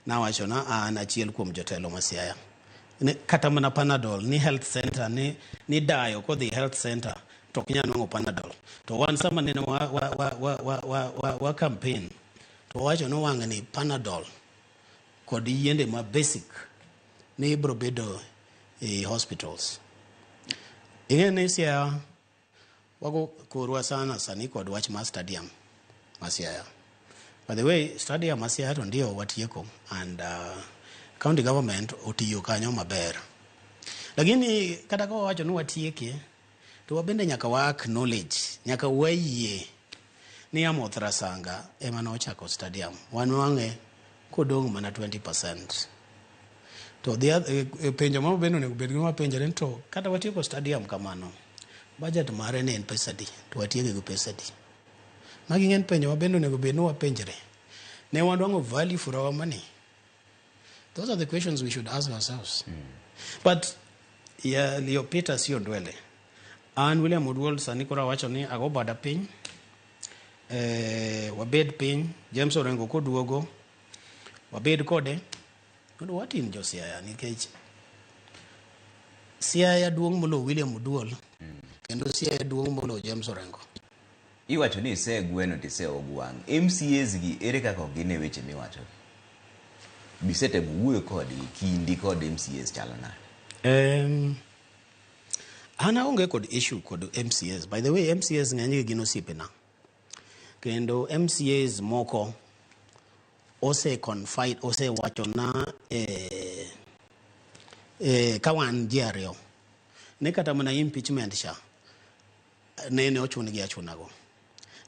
nawacho na an achiel kuom jotelo ma Siaya. Kata mana Panadol ni health center ni dayo kodhi health center to ok nyal nwang'o Panadol. To wan sama nene wa campaign to wacho no wang' ni Panadol kod yiende ma basic ni ibro bedo e hospitals. Ing'e Siaya wago korwa sana sani kod wach ma stadium ma Siaya. By the way, stadium ma Siaya to ndio watieko and county government otiyo kanyo maber. Lakini kata ka wacho ni watieke to wabende nyaka wa acknowledge, nyaka wayie ni Amoth Rasanga ema nochako stadium. Wanwang'e kodong' mana 20%. To penjo ma bende onego bed gima penjore to kata watieko stadium kamano, budget mare ne en pesa di, to watieke gi pesa di. Magi ng'en penjo ma bende onego bed ni wapenjre. Ne wanwang'o value for our money. Those are the questions we should ask ourselves. But Leo Peter sio ndwele. An William Oduol sani kora wacho ni ago bada piny. Wabed piny, James Orengo koduogo. Wabed kode. Kendo watin jo Siaya nikech Siaya duong' molo William Oduol. Kendo Siaya duong' molo James Orengo. Iwacho ni ise gweno tise ogwang'. MCAs gi ere kaka gine weche miwacho. Bisete buwe kodi kindi kod MCAs chalana. Ana onge kod issue kod MCAs. By the way, MCAs ng'eny gino sipena. Kendo MCAs moko ose confide, ose wacho na kawan diario. Ne kata mana impeachment sha. Ne ochun gi achunago.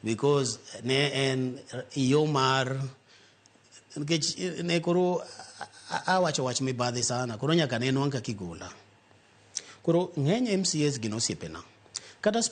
Because ne en yomar ne koro awacho wach mibadhi sana. Koro nyaka ne nwang' kigula. Koro ng'eny MCAs gino siepena. Kata